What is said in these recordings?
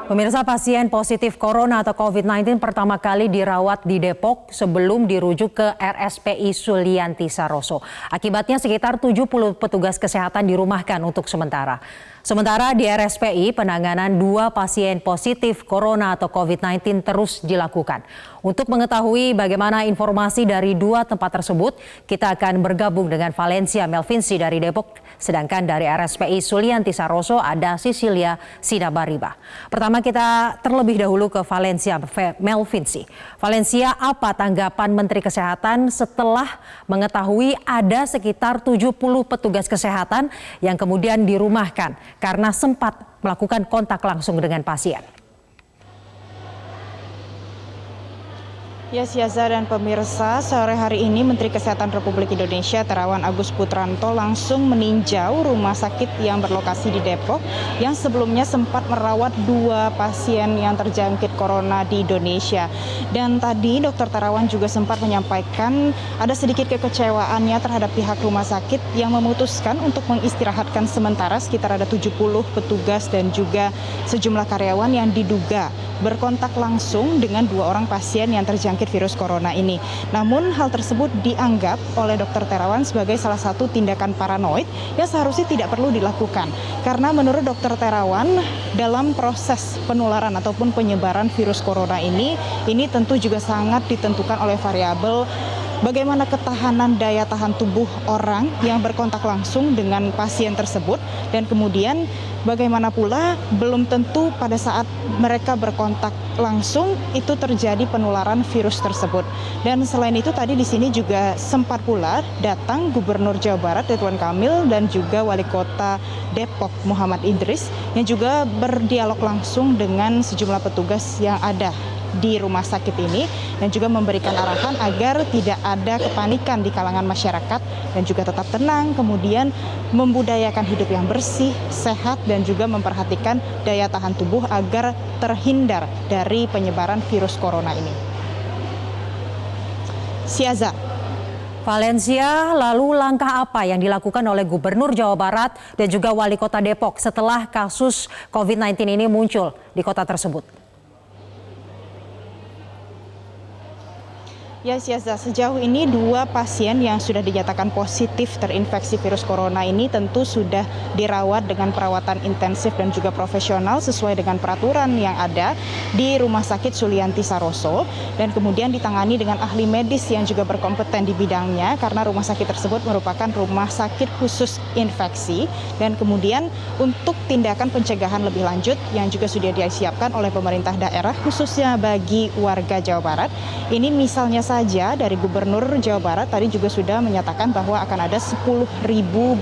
Pemirsa, pasien positif corona atau COVID-19 pertama kali dirawat di Depok sebelum dirujuk ke RSPI Sulianti Saroso. Akibatnya sekitar 70 petugas kesehatan dirumahkan untuk sementara. Sementara di RSPI, penanganan 2 pasien positif corona atau COVID-19 terus dilakukan. Untuk mengetahui bagaimana informasi dari 2 tempat tersebut, kita akan bergabung dengan Valencia Melvinci dari Depok. Sedangkan dari RSPI Sulianti Saroso ada Cecilia Sinabariba. Pertama kita terlebih dahulu ke Valencia Melvinci. Valencia, apa tanggapan Menteri Kesehatan setelah mengetahui ada sekitar 70 petugas kesehatan yang kemudian dirumahkan karena sempat melakukan kontak langsung dengan pasien? Ya, Syaza dan pemirsa, sore hari ini Menteri Kesehatan Republik Indonesia Terawan Agus Putranto langsung meninjau rumah sakit yang berlokasi di Depok yang sebelumnya sempat merawat 2 pasien yang terjangkit corona di Indonesia. Dan tadi Dr. Terawan juga sempat menyampaikan ada sedikit kekecewaannya terhadap pihak rumah sakit yang memutuskan untuk mengistirahatkan sementara sekitar ada 70 petugas dan juga sejumlah karyawan yang diduga berkontak langsung dengan 2 orang pasien yang terjangkit virus corona ini. Namun hal tersebut dianggap oleh Dr. Terawan sebagai salah satu tindakan paranoid yang seharusnya tidak perlu dilakukan. Karena menurut Dr. Terawan, dalam proses penularan ataupun penyebaran virus corona ini tentu juga sangat ditentukan oleh variabel bagaimana ketahanan daya tahan tubuh orang yang berkontak langsung dengan pasien tersebut, dan kemudian bagaimana pula belum tentu pada saat mereka berkontak langsung itu terjadi penularan virus tersebut. Dan selain itu tadi di sini juga sempat pula datang Gubernur Jawa Barat Ridwan Kamil dan juga Wali Kota Depok Muhammad Idris yang juga berdialog langsung dengan sejumlah petugas yang ada di rumah sakit ini dan juga memberikan arahan agar tidak ada kepanikan di kalangan masyarakat dan juga tetap tenang, kemudian membudayakan hidup yang bersih, sehat dan juga memperhatikan daya tahan tubuh agar terhindar dari penyebaran virus corona ini. Syaza. Valencia, lalu langkah apa yang dilakukan oleh Gubernur Jawa Barat dan juga Wali Kota Depok setelah kasus COVID-19 ini muncul di kota tersebut? Ya, Syaza, sejauh ini 2 pasien yang sudah dinyatakan positif terinfeksi virus corona ini tentu sudah dirawat dengan perawatan intensif dan juga profesional sesuai dengan peraturan yang ada di Rumah Sakit Sulianti Saroso dan kemudian ditangani dengan ahli medis yang juga berkompeten di bidangnya karena rumah sakit tersebut merupakan rumah sakit khusus infeksi. Dan kemudian untuk tindakan pencegahan lebih lanjut yang juga sudah disiapkan oleh pemerintah daerah khususnya bagi warga Jawa Barat, ini misalnya saja dari Gubernur Jawa Barat tadi juga sudah menyatakan bahwa akan ada 10.000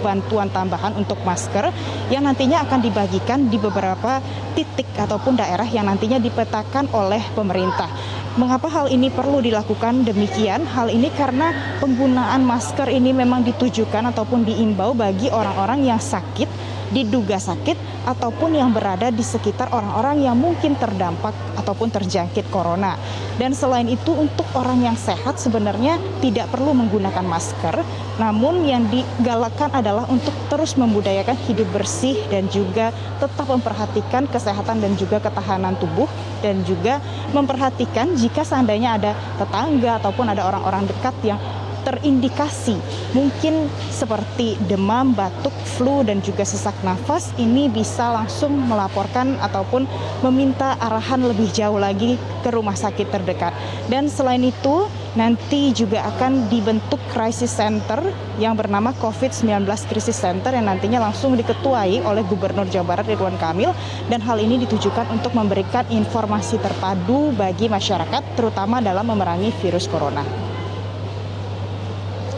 bantuan tambahan untuk masker yang nantinya akan dibagikan di beberapa titik ataupun daerah yang nantinya dipetakan oleh pemerintah. Mengapa hal ini perlu dilakukan demikian? Hal ini karena penggunaan masker ini memang ditujukan ataupun diimbau bagi orang-orang yang sakit, diduga sakit, ataupun yang berada di sekitar orang-orang yang mungkin terdampak ataupun terjangkit corona. Dan selain itu untuk orang yang sehat sebenarnya tidak perlu menggunakan masker, namun yang digalakkan adalah untuk terus membudayakan hidup bersih dan juga tetap memperhatikan kesehatan dan juga ketahanan tubuh dan juga memperhatikan jika seandainya ada tetangga ataupun ada orang-orang dekat yang terindikasi mungkin seperti demam, batuk, flu dan juga sesak nafas, ini bisa langsung melaporkan ataupun meminta arahan lebih jauh lagi ke rumah sakit terdekat. Dan selain itu nanti juga akan dibentuk crisis center yang bernama COVID-19 Crisis Center yang nantinya langsung diketuai oleh Gubernur Jawa Barat Ridwan Kamil, dan hal ini ditujukan untuk memberikan informasi terpadu bagi masyarakat terutama dalam memerangi virus corona.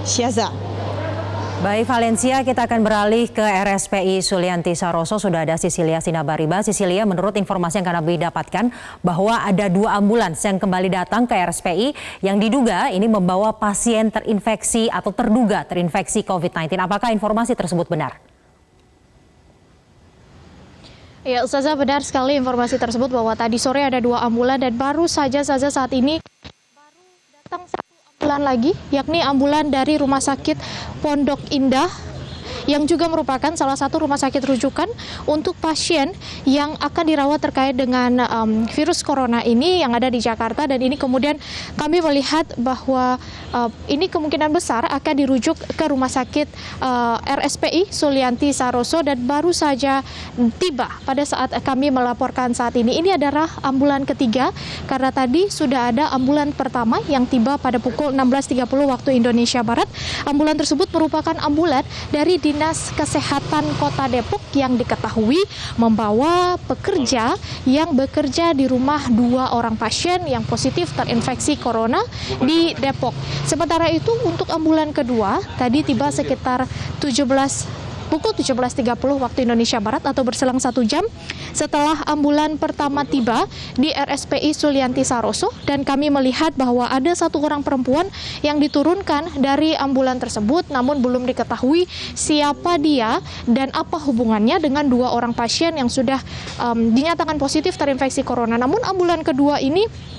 Syaza. Baik Valencia, kita akan beralih ke RSPI Sulianti Saroso. Sudah ada Cecilia Sinabariba. Cecilia, menurut informasi yang kami dapatkan bahwa ada 2 ambulans yang kembali datang ke RSPI yang diduga ini membawa pasien terinfeksi atau terduga terinfeksi COVID-19. Apakah informasi tersebut benar? Ya, Ustazah, benar sekali informasi tersebut bahwa tadi sore ada 2 ambulan dan baru saja saat ini baru datang ambulan lagi, yakni ambulan dari Rumah Sakit Pondok Indah yang juga merupakan salah satu rumah sakit rujukan untuk pasien yang akan dirawat terkait dengan virus corona ini yang ada di Jakarta. Dan ini kemudian kami melihat bahwa ini kemungkinan besar akan dirujuk ke rumah sakit RSPI Sulianti Saroso dan baru saja tiba pada saat kami melaporkan saat ini. Ini adalah ambulan ketiga karena tadi sudah ada ambulan pertama yang tiba pada pukul 16.30 waktu Indonesia Barat. Ambulan tersebut merupakan ambulan dari Dinas Kesehatan Kota Depok yang diketahui membawa pekerja yang bekerja di rumah 2 orang pasien yang positif terinfeksi corona di Depok. Sementara itu untuk ambulan kedua tadi tiba sekitar pukul 17.30 waktu Indonesia Barat atau berselang 1 jam setelah ambulan pertama tiba di RSPI Sulianti Saroso, dan kami melihat bahwa ada 1 orang perempuan yang diturunkan dari ambulan tersebut, namun belum diketahui siapa dia dan apa hubungannya dengan 2 orang pasien yang sudah dinyatakan positif terinfeksi corona. Namun ambulan kedua ini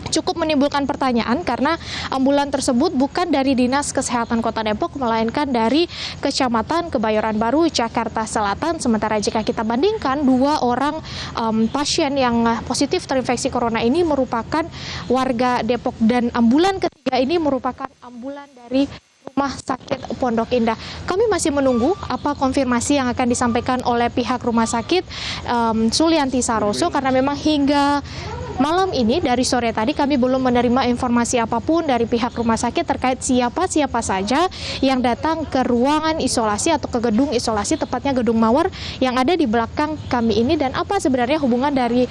cukup menimbulkan pertanyaan karena ambulan tersebut bukan dari Dinas Kesehatan Kota Depok, melainkan dari Kecamatan Kebayoran Baru, Jakarta Selatan. Sementara jika kita bandingkan 2 orang pasien yang positif terinfeksi corona ini merupakan warga Depok, dan ambulan ketiga ini merupakan ambulan dari Rumah Sakit Pondok Indah. Kami masih menunggu apa konfirmasi yang akan disampaikan oleh pihak Rumah Sakit Sulianti Saroso, karena memang hingga malam ini dari sore tadi kami belum menerima informasi apapun dari pihak rumah sakit terkait siapa saja yang datang ke ruangan isolasi atau ke gedung isolasi, tepatnya Gedung Mawar yang ada di belakang kami ini, dan apa sebenarnya hubungan dari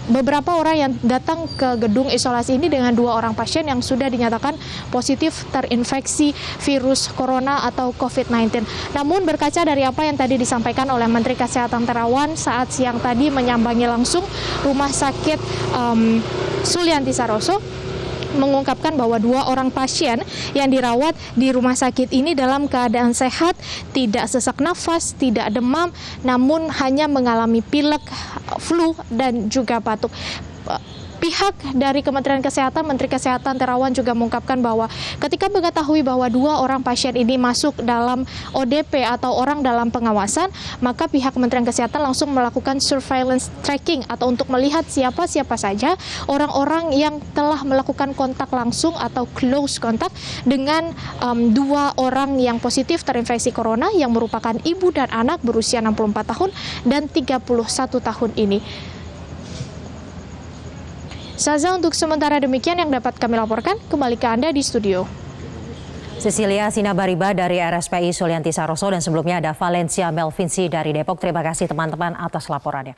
beberapa orang yang datang ke gedung isolasi ini dengan 2 orang pasien yang sudah dinyatakan positif terinfeksi virus corona atau COVID-19. Namun berkaca dari apa yang tadi disampaikan oleh Menteri Kesehatan Terawan saat siang tadi menyambangi langsung Rumah Sakit Sulianti Saroso, mengungkapkan bahwa 2 orang pasien yang dirawat di rumah sakit ini dalam keadaan sehat, tidak sesak nafas, tidak demam, namun hanya mengalami pilek, flu, dan juga batuk. Pihak dari Kementerian Kesehatan, Menteri Kesehatan Terawan juga mengungkapkan bahwa ketika mengetahui bahwa 2 orang pasien ini masuk dalam ODP atau orang dalam pengawasan, maka pihak Kementerian Kesehatan langsung melakukan surveillance tracking atau untuk melihat siapa saja orang-orang yang telah melakukan kontak langsung atau close kontak dengan 2 orang yang positif terinfeksi corona yang merupakan ibu dan anak berusia 64 tahun dan 31 tahun ini. Saza, untuk sementara demikian yang dapat kami laporkan. Kembali ke Anda di studio. Cecilia Sinabariba dari RSPI Sulianti Saroso, dan sebelumnya ada Valencia Melvinci dari Depok. Terima kasih teman-teman atas laporannya.